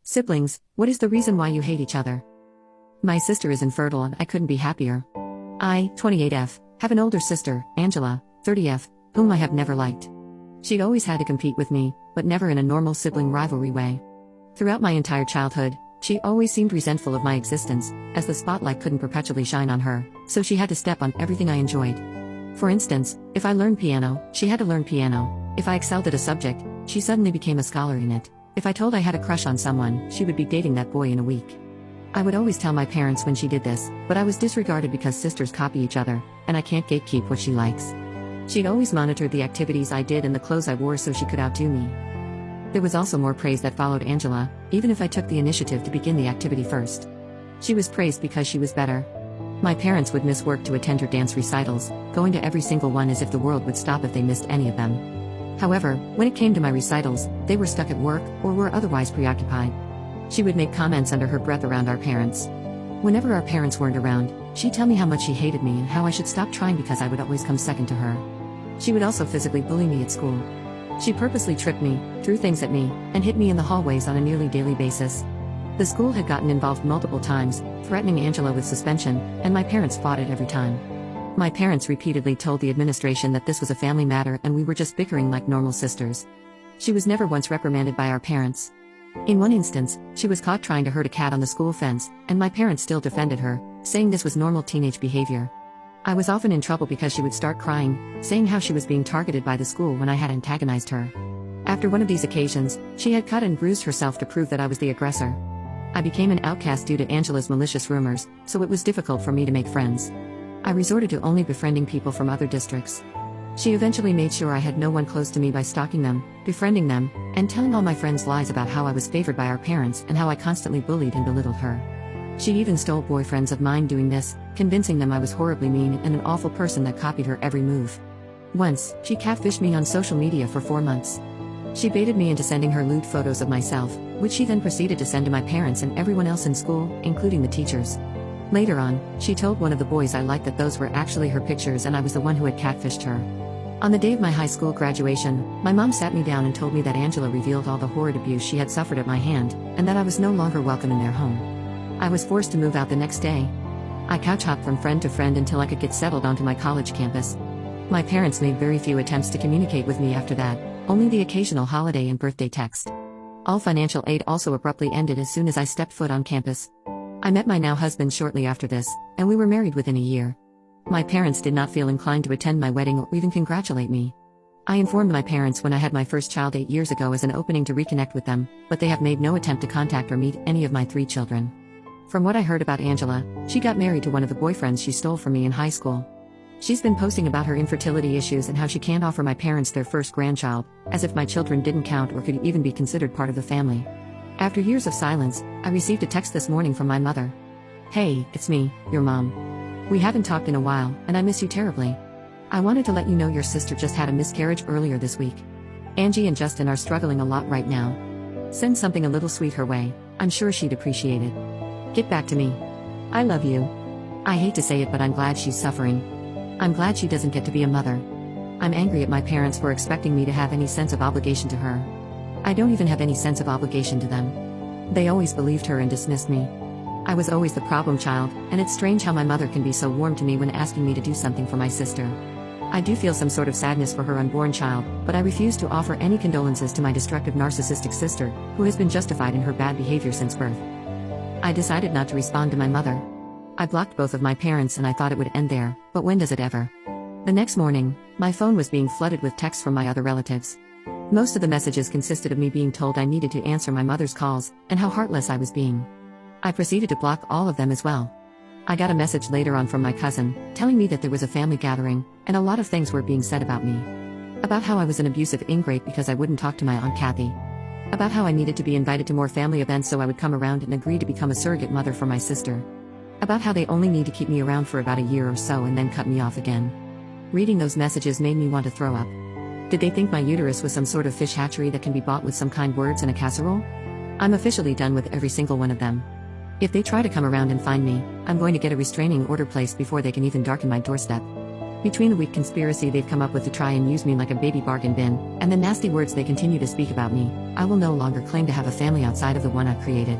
Siblings, what is the reason why you hate each other? My sister is infertile and I couldn't be happier. I, 28F, have an older sister, Angela, 30F, whom I have never liked. She'd always had to compete with me, but never in a normal sibling rivalry way. Throughout my entire childhood, she always seemed resentful of my existence, as the spotlight couldn't perpetually shine on her, so she had to step on everything I enjoyed. For instance, if I learned piano, she had to learn piano. If I excelled at a subject, she suddenly became a scholar in it. If I told I had a crush on someone, she would be dating that boy in a week. I would always tell my parents when she did this, but I was disregarded because sisters copy each other, and I can't gatekeep what she likes. She'd always monitored the activities I did and the clothes I wore so she could outdo me. There was also more praise that followed Angela, even if I took the initiative to begin the activity first. She was praised because she was better. My parents would miss work to attend her dance recitals, going to every single one as if the world would stop if they missed any of them. However, when it came to my recitals, they were stuck at work or were otherwise preoccupied. She would make comments under her breath around our parents. Whenever our parents weren't around, she'd tell me how much she hated me and how I should stop trying because I would always come second to her. She would also physically bully me at school. She purposely tripped me, threw things at me, and hit me in the hallways on a nearly daily basis. The school had gotten involved multiple times, threatening Angela with suspension, and my parents fought it every time. My parents repeatedly told the administration that this was a family matter and we were just bickering like normal sisters. She was never once reprimanded by our parents. In one instance, she was caught trying to hurt a cat on the school fence, and my parents still defended her, saying this was normal teenage behavior. I was often in trouble because she would start crying, saying how she was being targeted by the school when I had antagonized her. After one of these occasions, she had cut and bruised herself to prove that I was the aggressor. I became an outcast due to Angela's malicious rumors, so it was difficult for me to make friends. I resorted to only befriending people from other districts. She eventually made sure I had no one close to me by stalking them, befriending them, and telling all my friends lies about how I was favored by our parents and how I constantly bullied and belittled her. She even stole boyfriends of mine doing this, convincing them I was horribly mean and an awful person that copied her every move. Once, she catfished me on social media for 4 months. She baited me into sending her lewd photos of myself, which she then proceeded to send to my parents and everyone else in school, including the teachers. Later on, she told one of the boys I liked that those were actually her pictures and I was the one who had catfished her. On the day of my high school graduation, my mom sat me down and told me that Angela revealed all the horrid abuse she had suffered at my hand, and that I was no longer welcome in their home. I was forced to move out the next day. I couch hopped from friend to friend until I could get settled onto my college campus. My parents made very few attempts to communicate with me after that, only the occasional holiday and birthday text. All financial aid also abruptly ended as soon as I stepped foot on campus. I met my now husband shortly after this, and we were married within a year. My parents did not feel inclined to attend my wedding or even congratulate me. I informed my parents when I had my first child 8 years ago as an opening to reconnect with them, but they have made no attempt to contact or meet any of my 3 children. From what I heard about Angela, she got married to one of the boyfriends she stole from me in high school. She's been posting about her infertility issues and how she can't offer my parents their first grandchild, as if my children didn't count or could even be considered part of the family. After years of silence, I received a text this morning from my mother. "Hey, it's me, your mom. We haven't talked in a while, and I miss you terribly. I wanted to let you know your sister just had a miscarriage earlier this week. Angie and Justin are struggling a lot right now. Send something a little sweet her way, I'm sure she'd appreciate it. Get back to me. I love you. I hate to say it, but I'm glad she's suffering. I'm glad she doesn't get to be a mother. I'm angry at my parents for expecting me to have any sense of obligation to her. I don't even have any sense of obligation to them. They always believed her and dismissed me. I was always the problem child, and it's strange how my mother can be so warm to me when asking me to do something for my sister. I do feel some sort of sadness for her unborn child, but I refuse to offer any condolences to my destructive narcissistic sister, who has been justified in her bad behavior since birth." I decided not to respond to my mother. I blocked both of my parents and I thought it would end there, but when does it ever? The next morning, my phone was being flooded with texts from my other relatives. Most of the messages consisted of me being told I needed to answer my mother's calls, and how heartless I was being. I proceeded to block all of them as well. I got a message later on from my cousin, telling me that there was a family gathering, and a lot of things were being said about me. About how I was an abusive ingrate because I wouldn't talk to my Aunt Kathy. About how I needed to be invited to more family events so I would come around and agree to become a surrogate mother for my sister. About how they only need to keep me around for about a year or so and then cut me off again. Reading those messages made me want to throw up. Did they think my uterus was some sort of fish hatchery that can be bought with some kind words in a casserole? I'm officially done with every single one of them. If they try to come around and find me, I'm going to get a restraining order placed before they can even darken my doorstep. Between the weak conspiracy they've come up with to try and use me like a baby bargain bin, and the nasty words they continue to speak about me, I will no longer claim to have a family outside of the one I've created.